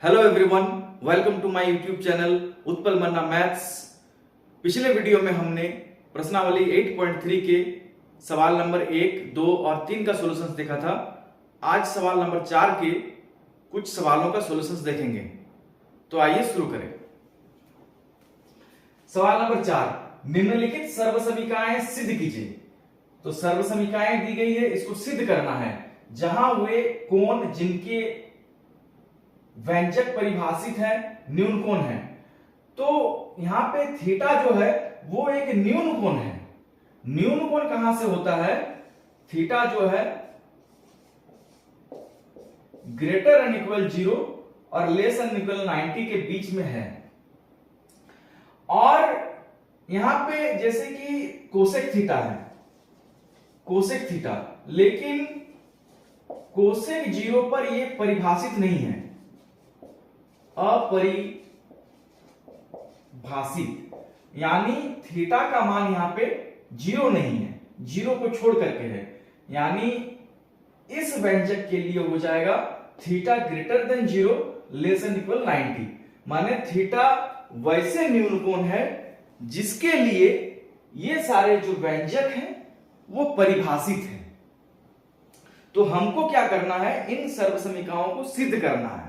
Hello everyone, welcome to my YouTube channel Utpal Manna maths. पिछले video में हमने प्रश्नावली 8.3 के सवाल नंबर 1, 2 और 3 का सॉल्यूशंस देखा था। आज सवाल नंबर 4 के कुछ सवालों का सॉल्यूशंस देखेंगे। तो आइए शुरू करें। सवाल नंबर 4, निम्नलिखित सर्वसमीकाएं सिद्ध कीजिए। तो सर्वसमीकाएं दी गई है, इसको सिद्ध करना है। जहां वे कोण जिनके व्यंजक परिभाषित है न्यून कोण है। तो यहां पे थीटा जो है वो एक न्यून कोण है। न्यून कोण कहां से होता है? थीटा जो है ग्रेटर एन इक्वल 0 और लेस एन इक्वल 90 के बीच में है। और यहां पे जैसे कि कोसेक थीटा है, कोसेक थीटा, लेकिन कोसेक 0 पर ये परिभाषित नहीं है, अपरिभाषित, यानी थीटा का मान यहां पे 0 नहीं है, 0 को छोड़ करके है। यानी इस व्यंजक के लिए हो जाएगा theta greater than 0 less than equal 90। माने थीटा वैसे न्यून कोण है जिसके लिए ये सारे जो व्यंजक हैं वो परिभाषित है। तो हमको क्या करना है? इन सर्वसमीकाओं को सिद्ध करना है।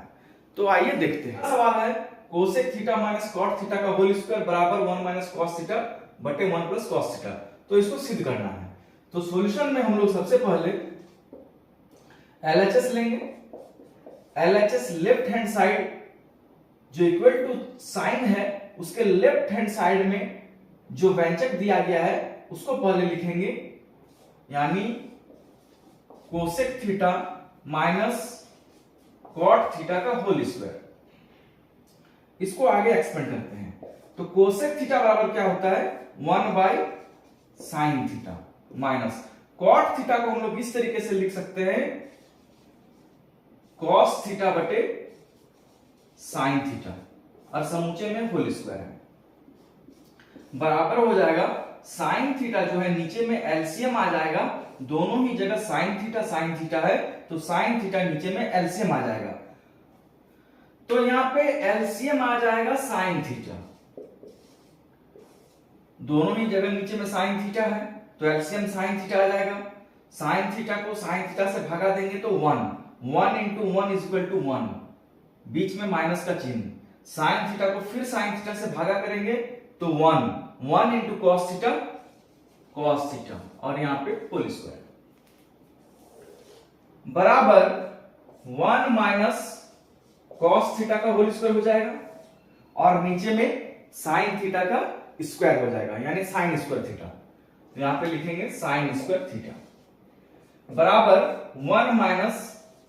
तो आइए देखते हैं। सवाल है cosec theta minus cot theta का होल स्क्वायर बराबर 1 माइनस कॉस थीटा बटे 1 प्लस कॉस थीटा। तो इसको सिद्ध करना है। तो सॉल्यूशन में हम लोग सबसे पहले LHS लेंगे। LHS लेफ्ट हैंड साइड जो इक्वल टू साइन है उसके लेफ्ट हैंड साइड में जो व्यंजक दिया गया है उसको पहले लिखेंगे, यानी cosec theta minus cot theta का होल स्क्वायर। इसको आगे एक्सपेंड करते हैं। तो कोसेक थीटा बराबर क्या होता है? 1 by sine theta minus cot theta को हम लोग इस तरीके से लिख सकते हैं, कॉस थीटा बटे साइन थीटा, और समूचे में होल स्क्वायर है, बराबर हो जाएगा साइन थीटा जो है नीचे में एलसीएम आ जाएगा। दोनों ही जगह साइन थीटा है, तो साइन थीटा नीचे में एलसीएम आ जाएगा। तो यहां पे एलसीएम आ जाएगा साइन थीटा, दोनों ही जगह नीचे में साइन थीटा है तो एलसीएम साइन थीटा आ जाएगा। साइन थीटा को साइन थीटा से भगा देंगे तो 1 इंटू 1 इज इक्वल टू 1, बीच में माइनस का चिन्ह। साइन थीटा को फिर साइन थीटा से भागा करेंगे तो 1 इंटू कॉस थीटा और यहां पे होल स्क्वायर बराबर 1 माइनस कॉस थीटा का होल स्क्वायर हो जाएगा और नीचे में साइन थीटा का स्क्वायर हो जाएगा, यानी साइन स्क्वायर थीटा। तो यहां पे लिखेंगे साइन स्क्वायर थीटा बराबर 1 माइनस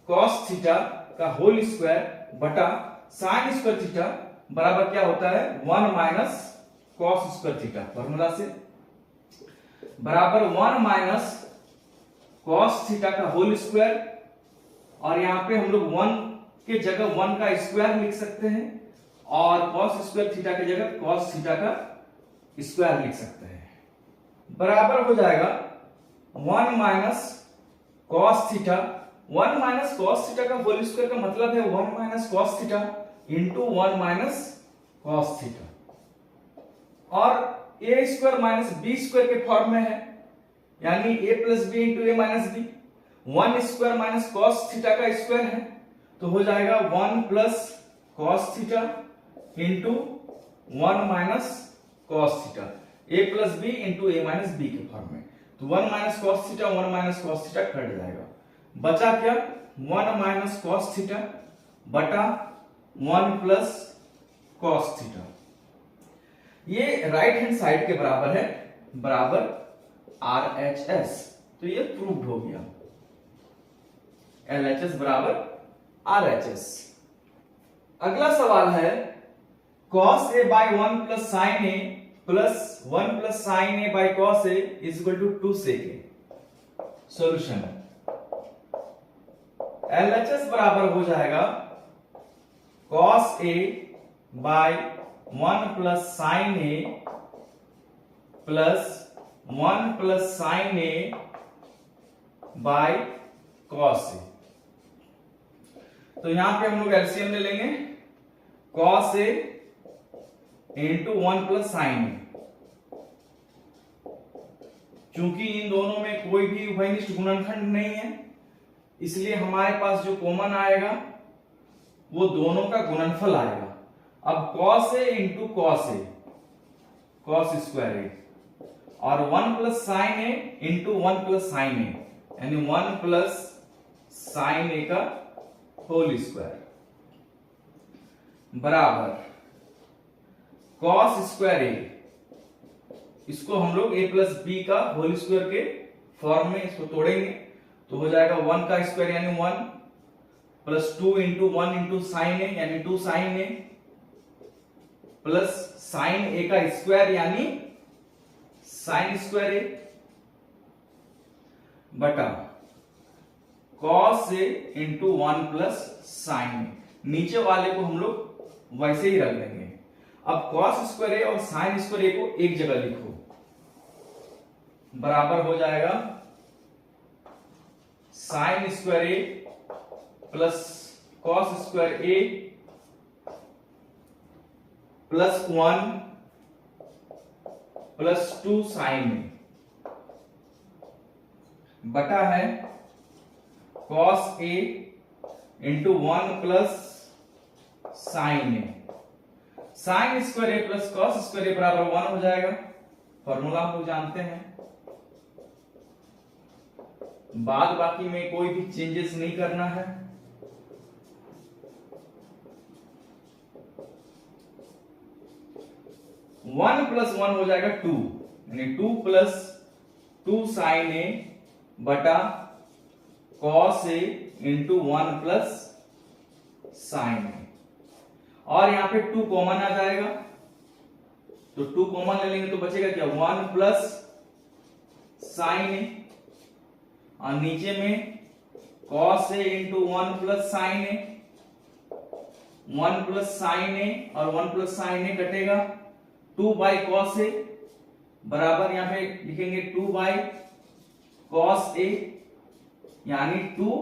कॉस थीटा का होल स्क्वायर बटा साइन स्क्वायर थीटा बराबर क्या होता है? 1 minus cos square theta formula से, बराबर 1 माइनस कॉस थीटा का होल स्क्वायर, और यहां पे हम लोग 1 के जगह 1 का स्क्वायर लिख सकते हैं और कॉस स्क्वायर थीटा की जगह कॉस थीटा का स्क्वायर लिख सकते हैं, बराबर हो जाएगा 1 minus cos theta. 1 minus cos theta का होल स्क्वायर का मतलब है 1 minus cos theta into 1 minus cos theta, और a square minus B square के फॉर्म में है, यानी ए प्लस बी इंटू ए minus b. 1 square minus cos theta का स्क्वायर है तो हो जाएगा 1 plus cos theta into 1 minus cos theta, a plus B into A minus B के फॉर्म में। तो 1 minus cos theta 1 minus cos theta cut जाएगा, बचा क्या? 1 माइनस कॉस थीटा बटा 1 प्लस कॉस थीटा। ये राइट हैंड साइड के बराबर है, बराबर RHS। तो ये प्रूव्ड हो गया, LHS बराबर RHS। अगला सवाल है cos a by 1 plus sine a plus 1 plus sine a by cos a is equal to 2 sec a. Solution LHS बराबर हो जाएगा cos a by 1 plus sine a plus 1 plus sine a by cos a. तो यहां पे हम लोग LCM ले लेंगे cos A into 1 plus sine a. चूंकि इन दोनों में कोई भी उभयनिष्ठ गुणनखंड नहीं है, इसलिए हमारे पास जो कॉमन आएगा वो दोनों का गुणनफल आएगा। अब cos A into cos A, cos square a, और 1 plus sine a into 1 plus sine a, यानी 1 प्लस साइन ए का होल स्क्वायर बराबर cos स्क्वायर ए, इसको हम लोग a प्लस बी का होल स्क्वायर के फॉर्म में इसको तोड़ेंगे तो हो जाएगा 1 का स्क्वायर यानी 1 plus 2 into 1 into sine a यानी 2 sign a plus sine a का स्क्वायर यानी साइन स्क्वायर ए बटा cos ए इंटू 1 प्लस साइन ए। नीचे वाले को हम लोग वैसे ही रख देंगे। अब cos स्क्वायर ए और साइन स्क्वायर ए को एक जगह लिखो, बराबर हो जाएगा साइन स्क्वायर ए प्लस cos स्क्वायर ए प्लस 1 प्लस 2 साइन ए बटा है cos ए इंटू 1 प्लस साइन ए। साइन स्क्वायर ए प्लस cos स्क्वायर ए बराबर 1 हो जाएगा। फॉर्मूला हम लोग जानते हैं, बाद बाकी में कोई भी चेंजेस नहीं करना है। वन प्लस 1 हो जाएगा 2, यानी 2 प्लस 2 साइन ए बटा cos ए इंटू 1 प्लस साइन ए, और यहां पे 2 कॉमन आ जाएगा तो 2 कॉमन ले लेंगे तो बचेगा क्या 1 प्लस साइन ए, और नीचे में cos ए इंटू 1 प्लस साइन ए, 1 प्लस साइन ए और 1 प्लस साइन ए कटेगा 2 बाई cos ए बराबर यहां पे लिखेंगे 2 बाई cos ए यानी 2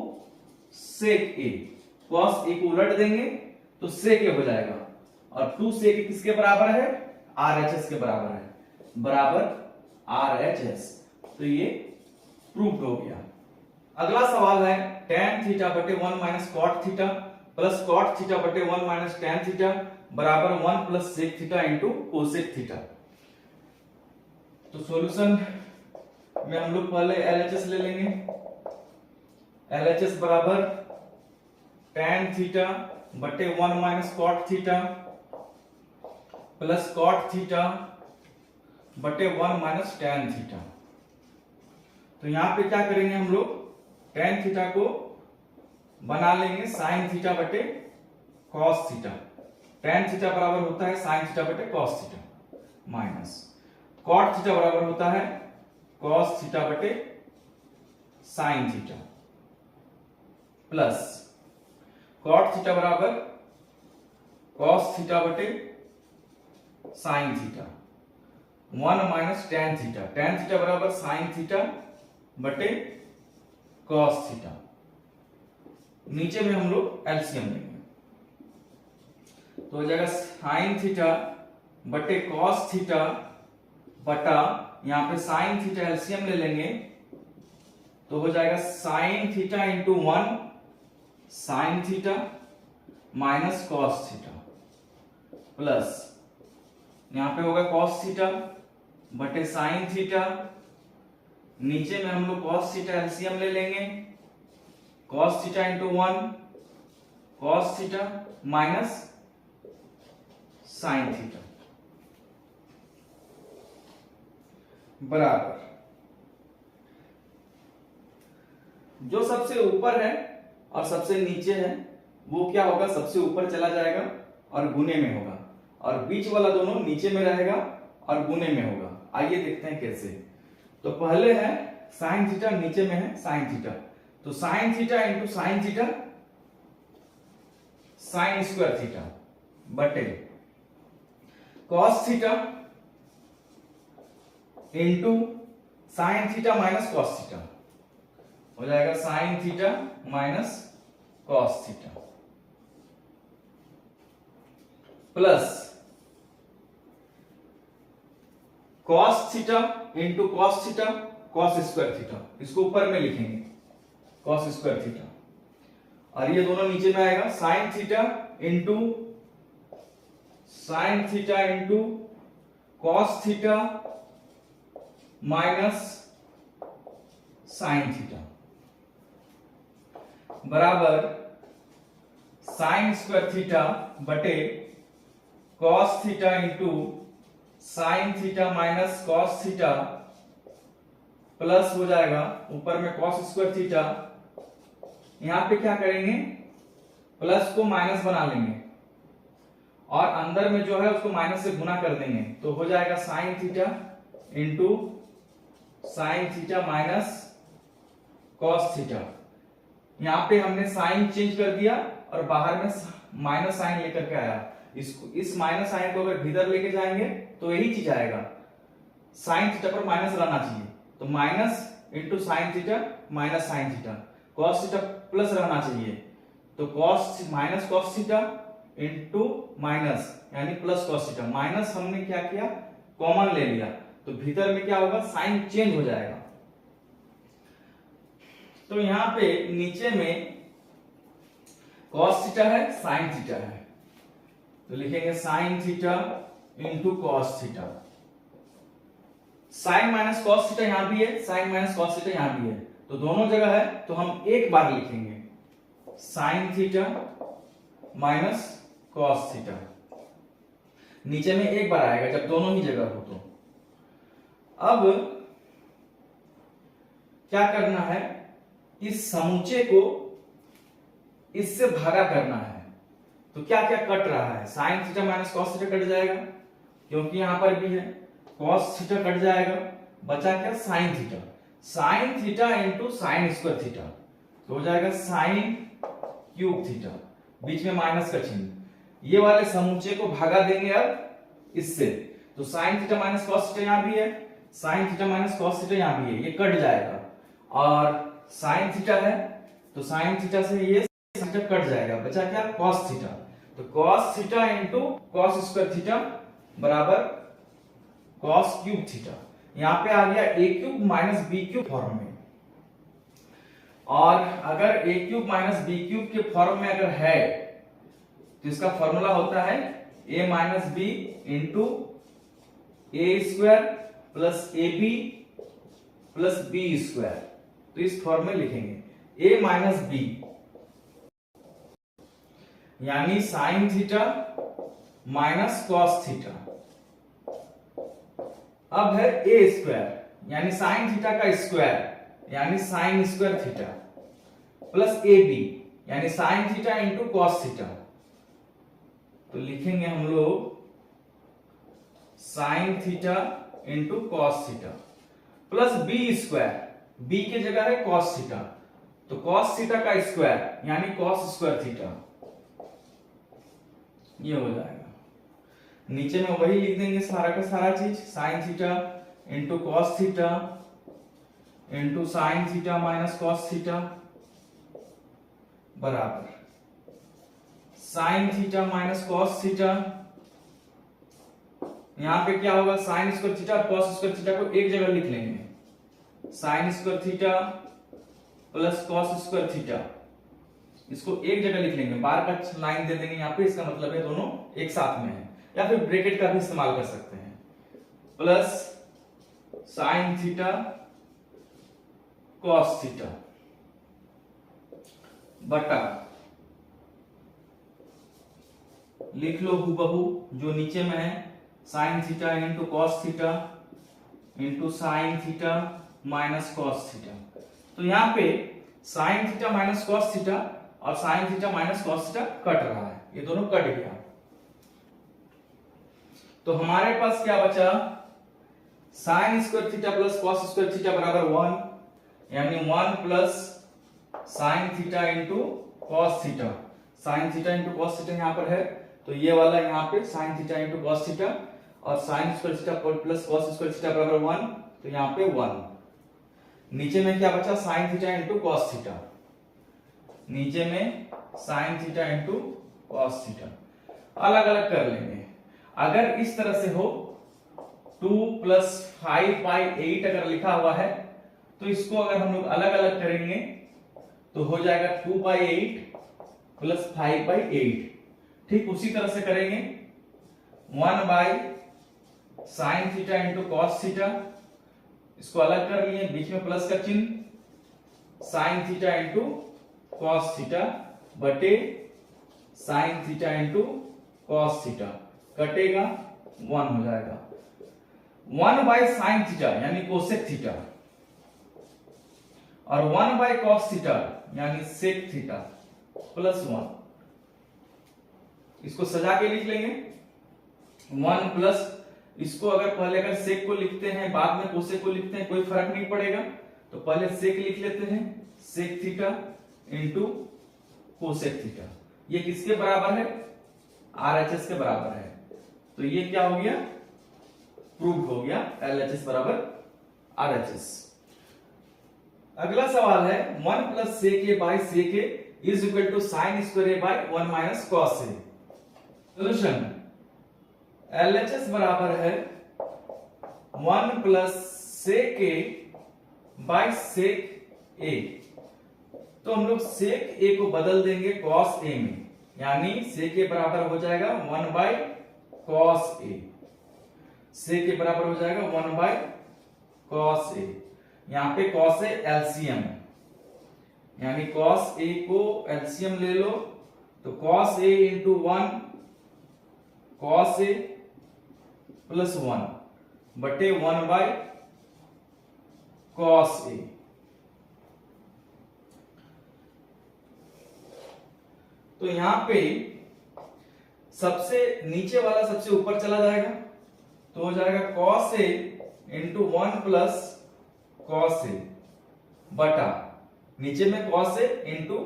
sec ए। cos ए को उलट देंगे तो sec ए हो जाएगा, और 2 sec ए किसके बराबर है RHS के बराबर है, बराबर RHS। तो ये प्रूव्ड हो गया। अगला सवाल है tan थीटा बटे 1 minus cot theta plus cot theta बटे 1 माइनस tan थीटा बराबर 1 plus sec theta into cosec theta. तो सॉल्यूशन में हम लोग पहले LHS ले लेंगे। LHS बराबर tan थीटा बटे 1 minus cot theta plus cot theta बटे 1 माइनस tan थीटा। तो यहां पे क्या करेंगे हम लोग tan थीटा को बना लेंगे sin थीटा बटे cos थीटा। tan थीटा बराबर होता है sin थीटा बटे cos theta minus cot theta बराबर होता है cos थीटा बटे sin theta plus cot theta बराबर cos थीटा बटे sin theta 1 minus tan theta. tan theta बराबर sin थीटा बटे cos थीटा। नीचे में हम लोग एलसीएम लेंगे तो हो जाएगा sin थीटा बटे cos थीटा बटा यहां पे sin थीटा एलसीएम ले लेंगे तो हो जाएगा sin theta into 1 sin theta minus cos theta plus यहां पे होगा cos थीटा बटे sin थीटा। नीचे में हम लोग cos थीटा एलसीएम ले लेंगे, cos theta into 1 cos theta minus sin theta बराबर जो सबसे ऊपर है और सबसे नीचे है वो क्या होगा, सबसे ऊपर चला जाएगा और गुने में होगा, और बीच वाला दोनों नीचे में रहेगा और गुने में होगा। आइए देखते हैं कैसे। तो पहले है sin थीटा, नीचे में है sin थीटा, तो sin theta into sin theta sin square theta बटे cos theta into sin theta minus cos theta हो जाएगा sin theta minus cos theta plus cos theta into cos theta cos square theta, इसको ऊपर में लिखेंगे cos square theta, और ये दोनों नीचे में आएगा sign theta into cos theta minus sine theta बराबर साइन स्क्वायर थीटा बटे cos theta into sine theta minus cos theta plus हो जाएगा ऊपर में कॉस स्क्वायर थीटा, यहां पे क्या करेंगे प्लस को माइनस बना लेंगे और अंदर में जो है उसको माइनस से गुना कर देंगे, तो हो जाएगा sign theta into sine theta minus cos theta. यहां पे हमने साइन चेंज कर दिया और बाहर में माइनस साइन लेकर के आया, इसको इस माइनस साइन को अगर भीतर लेके जाएंगे तो यही चीज आएगा, साइन थीटा पर माइनस रहना चाहिए, तो minus into sine theta minus sign theta, cos theta plus रहना चाहिए, तो cos minus cos theta into minus यानी प्लस कॉस थीटा, माइनस हमने क्या किया कॉमन ले लिया, तो भीतर में क्या होगा साइन चेंज हो जाएगा। तो यहां पे नीचे में कॉस थीटा है साइन थीटा है, तो लिखेंगे sine theta into cos theta, sine minus cos theta यहां भी है, साइन माइनस कॉस थीटा यहां भी है, तो दोनों जगह है तो हम एक बार लिखेंगे sine theta minus cos theta, नीचे में एक बार आएगा जब दोनों ही जगह हो। तो अब क्या करना है, इस समुच्चय को इससे भागा करना है, तो क्या क्या कट रहा है, sine theta minus cos theta cut जाएगा क्योंकि यहां पर भी है, कॉस थीटा कट जाएगा, बचा क्या sine theta, sine theta into sign square theta, तो हो जाएगा साइन क्यूब थीटा, बीच में माइनस का चिन्ह, ये वाले समुच्चय को भागा देंगे अब इससे, तो sign theta minus cos theta यहां भी है, sine theta minus cos theta यहां भी है, ये कट जाएगा, और साइन थीटा है तो साइन थीटा से ये थीटा कट जाएगा, बचा क्या कॉस थीटा, तो cos theta into cos square theta बराबर कॉस क्यूब थीटा, यहां पे आ गया a cube minus b cube form में, और अगर a cube minus b cube के फॉर्म में अगर है तो इसका फॉर्मूला होता है a minus b into a square plus a b plus b square, तो इस फॉर्म में लिखेंगे ए माइनस बी यानी sine theta minus cos theta, अब है ए स्क्वायर यानी साइन थीटा का स्क्वायर यानी sine square theta plus a b यानी sine theta into cos theta, तो लिखेंगे हम लोग sine theta into cos theta plus b square, b की जगह है कॉस थीटा, तो कॉस थीटा का स्क्वायर यानी कॉस स्क्वायर थीटा, ये हो जाएगा, नीचे में वही लिख देंगे सारा का सारा चीज, sine theta into cos theta into sine theta minus cos theta बराबर sine theta minus cos theta, यहां पे क्या होगा साइन स्क्वायर थीटा और कॉस स्क्वायर थीटा को एक जगह लिख लेंगे, sine square theta plus cos square theta, इसको एक जगह लिख लेंगे, बार का लाइन दे देंगे यहां पे, इसका मतलब है दोनों एक साथ में है, या फिर ब्रैकेट का भी इस्तेमाल कर सकते हैं, plus sine theta cos theta बटा लिख लो हूबहू जो नीचे में है sine theta into cos theta into sine theta minus cos theta, तो यहां पे sine theta minus cos theta और sine theta minus cos theta कट रहा है, ये दोनों कट गया, तो हमारे पास क्या बचा sine square theta plus cos square theta बराबर 1 यानी 1 plus sine theta into cos theta, sine theta into cos theta यहां पर है, तो ये वाला यहां पे sine theta into cos theta और sine square theta plus cos square theta बराबर 1, तो यहां पे 1, नीचे में क्या बचा sign theta into cos theta, नीचे में sign theta into cos theta, अलग अलग कर लेंगे। अगर इस तरह से हो 2 + 5/8 अगर लिखा हुआ है तो इसको अगर हम लोग अलग अलग करेंगे तो हो जाएगा 2/8 + 5/8। ठीक उसी तरह से करेंगे 1/sin theta into cos theta, इसको अलग कर लिए, बीच में प्लस का चिन्ह, sin theta into cos theta बटे sin theta into cos theta, कटेगा 1 हो जाएगा। 1/sin थीटा यानी कोसेक थीटा और 1/cos थीटा यानी सेक थीटा +1। इसको सजा के लिख लेंगे 1 प्लस, इसको अगर पहले अगर सेक को लिखते हैं बाद में कोसेक को लिखते हैं कोई फर्क नहीं पड़ेगा, तो पहले सेक लिख लेते हैं, sec theta into cosec theta. ये किसके बराबर है? RHS के बराबर है। तो ये क्या हो गया? प्रूव हो गया LHS बराबर RHS। अगला सवाल है 1 + sec a by sec a is equal to sin square a by 1 - cos a। Solution LHS बराबर है 1 + sec a by sec a। तो हम लोग sec a को बदल देंगे cos a में, यानी sec a बराबर हो जाएगा 1/cos a। sec a बराबर हो जाएगा 1/cos a। यहां पे cos a एलसीएम, यानी cos a को एलसीएम ले लो तो cos a into 1 cos a + 1 बटे 1/cos a। तो यहां पे सबसे नीचे वाला सबसे ऊपर चला जाएगा तो हो जाएगा cos a into 1 + cos a बटा नीचे में cos a इंटू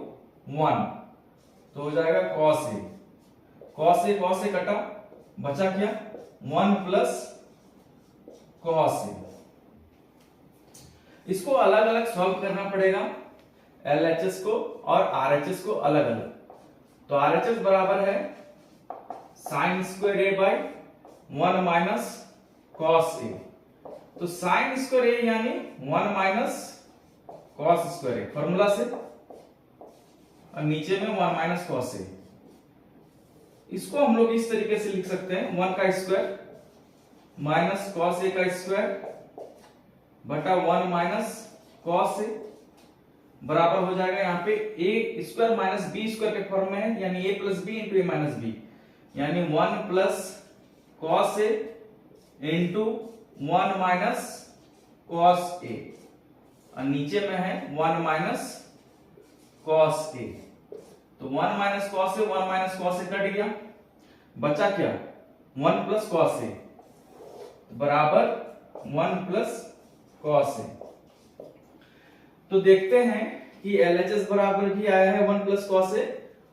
1 तो हो जाएगा cos a। cos a कटा, बचा क्या? 1 + cos a। इसको अलग अलग सॉल्व करना पड़ेगा, LHS को और RHS को अलग अलग। तो RHS बराबर है sin square a by 1 - cos a। तो sin square a यानी 1 - cos square a फॉर्मूला से, और नीचे में 1 - cos a। इसको हम लोग इस तरीके से लिख सकते हैं 1 का स्क्वायर माइनस cos a का स्क्वायर बटा 1 - cos a बराबर हो जाएगा यहाँ पे a square minus b square के फॉर्म में है, यानी a + b into a - b, यानी 1 + cos a into 1 - cos a, और नीचे में है 1 - cos a। तो 1 - cos a 1 - cos a cut गया, बचा क्या? 1 + cos a बराबर 1 + cos a। तो देखते हैं कि LHS बराबर भी आया है 1 + cos a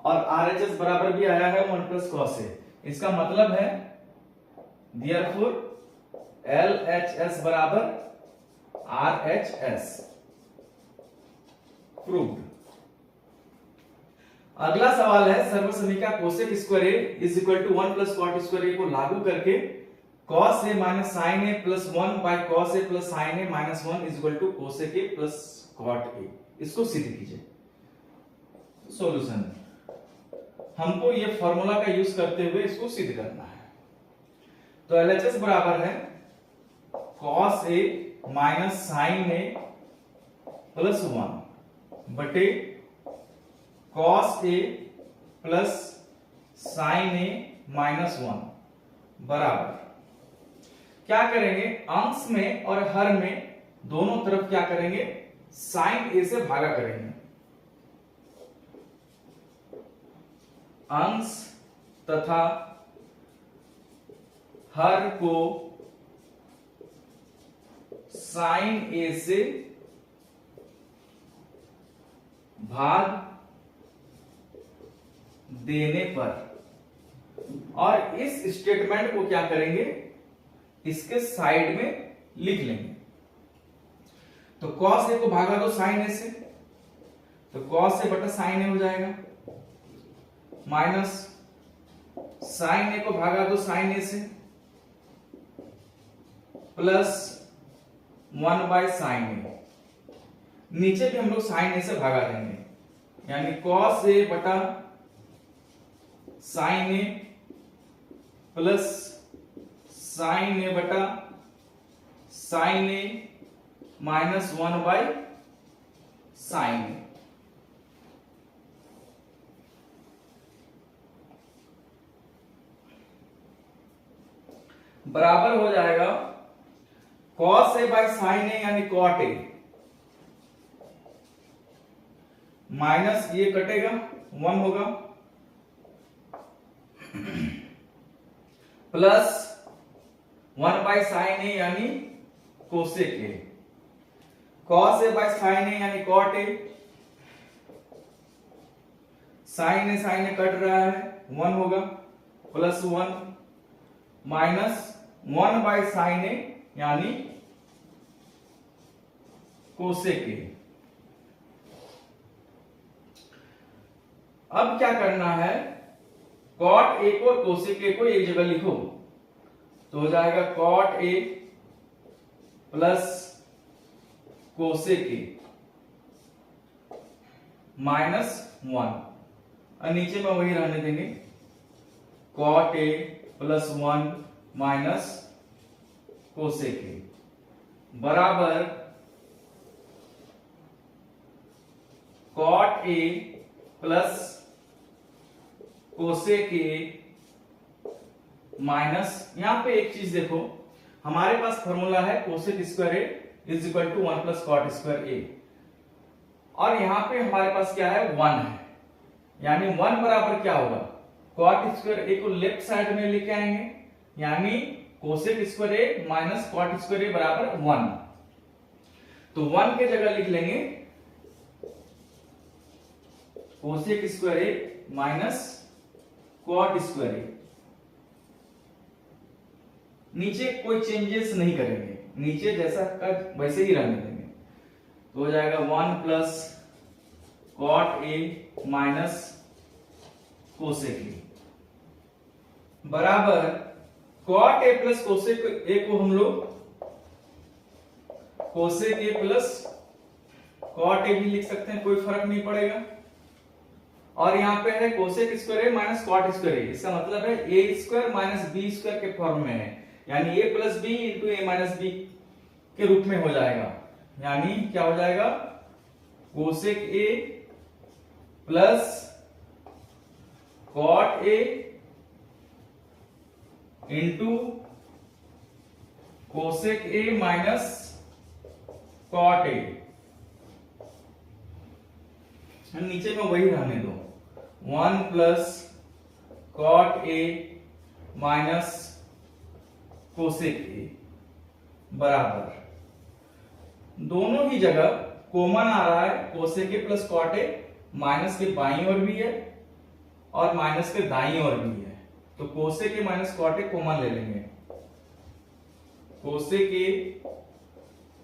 और RHS बराबर भी आया है 1 + cos a। इसका मतलब है therefore LHS बराबर RHS, प्रूव्ड। अगला सवाल है सर्वसमीका cosec square a is equal to 1 + cot square a को लागू करके cos a - sin a + 1/cos a + sin a - 1 is equal to cosec a + cot a। इसको सिद्ध कीजिए। सॉल्यूशन, हमको ये फॉर्मूला का यूज करते हुए इसको सिद्ध करना है। तो LHS बराबर है cos a - sin a + 1 बटे cos a + sin a - 1 बराबर क्या करेंगे? अंश में और हर में दोनों तरफ क्या करेंगे? sin a से भागा करेंगे। अंश तथा हर को sin a से भाग देने पर, और इस स्टेटमेंट को क्या करेंगे? इसके साइड में लिख लेंगे। तो cos a को भागा दो sin a से, तो cos a बटा sin a हो जाएगा, माइनस साइन ए को भागा दो साइन ए से, प्लस 1/sin ए। नीचे भी हम लोग साइन ए से भागा देंगे, यानी cos ए बटा साइन ए प्लस साइन ए बटा साइन ए माइनस 1/sin ए। बराबर हो जाएगा cos a by sine a यानी cot ए, माइनस ये कटेगा 1 होगा, प्लस 1/sin ए यानी cosec a, cos a by sine a यानी cot ए, साइन ए कट रहा है 1 होगा, प्लस 1 माइनस 1/sin ए यानी कोसेक ए। अब क्या करना है, cot ए को और कोसेक ए को एक जगह लिखो, तो हो जाएगा cot a plus cosec A minus 1, और नीचे में वही रहने देंगे, cot a plus 1 minus cosec ए बराबर cot a plus cosec A minus, यहां पे एक चीज देखो, हमारे पास फॉर्मूला है cosec square a is equal to 1 plus cot square a, और यहां पे हमारे पास क्या है 1 है, यानी 1 बराबर क्या होगा, कॉट स्क्वायर ए को लेफ्ट साइड में लेके आएंगे, यानी cosec square A minus cot square ए बराबर 1, तो 1 के जगह लिख लेंगे cosec square A minus cot square ए। नीचे कोई चेंजेस नहीं करेंगे, नीचे जैसा का वैसे ही रहने देंगे, तो हो जाएगा 1 प्लस कॉट ए माइनस कोसेक ए बराबर cot a plus cosec a को हम लोग cosec A plus cot a भी लिख सकते हैं, कोई फर्क नहीं पड़ेगा, और यहां पे है cosec square A minus cot square A, इसका मतलब है ए स्क्वायर माइनस बी स्क्वायर के फॉर्म में है, यानी ए प्लस बी इंटू ए माइनस बी के रूप में हो जाएगा, यानी क्या हो जाएगा cosec A plus cot A into cosec A minus cot A, नीचे में वही रहने दो 1 प्लस कॉट ए माइनस कोसेक ए बराबर, दोनों ही जगह कॉमन आ रहा है, कोसेक ए प्लस कॉट ए माइनस के बाईं ओर भी है और माइनस के दाईं ओर भी है, तो cosec A minus cot A common ले लेंगे, cosec A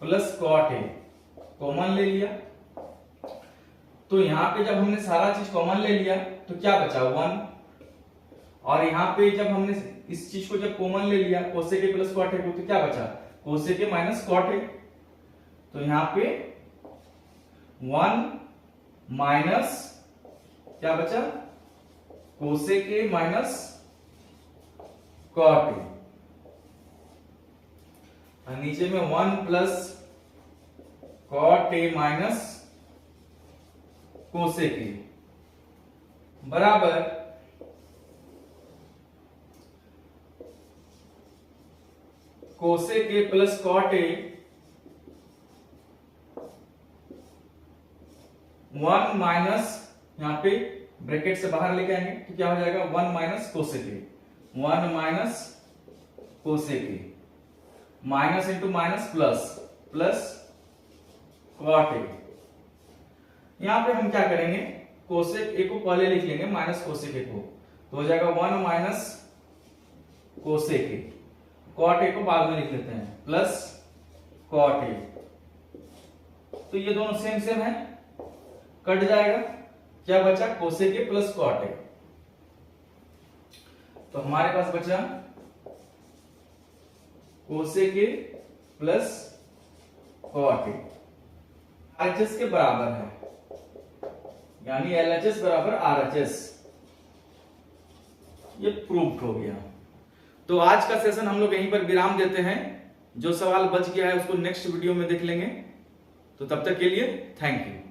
plus cot A common ले लिया, तो यहां पे जब हमने सारा चीज कॉमन ले लिया तो क्या बचा 1, और यहां पे जब हमने इस चीज को जब कॉमन ले लिया कोसेक ए प्लस कॉट ए को, तो क्या बचा कोसेक ए माइनस कॉट ए, तो यहां पे 1 माइनस क्या बचा cosec A minus cot a, और नीचे में 1 प्लस कॉट ए माइनस कोसेक ए बराबर cosec A plus cot a 1 minus, यहां पे ब्रैकेट से बाहर लेके आएंगे तो क्या हो जाएगा 1 minus cosec A, 1 minus cosec A, minus into minus plus, plus cot A, यहां पे हम क्या करेंगे कोसेक ए को पहले लिख लेंगे माइनस कोसेक ए को, तो हो जाएगा 1 माइनस कोसेक ए, कॉट ए को बाद में लिख लेते हैं प्लस कॉट ए, तो ये दोनों सेम सेम है, कट जाएगा, क्या बचा कोसेक ए प्लस कॉट ए, तो हमारे पास बचा cosec A plus cot A RHS के बराबर है, यानी LHS बराबर RHS। ये प्रूव्ड हो गया। तो आज का सेशन हम लोग यहीं पर विराम देते हैं। जो सवाल बच गया है उसको नेक्स्ट वीडियो में देख लेंगे। तो तब तक के लिए थैंक यू।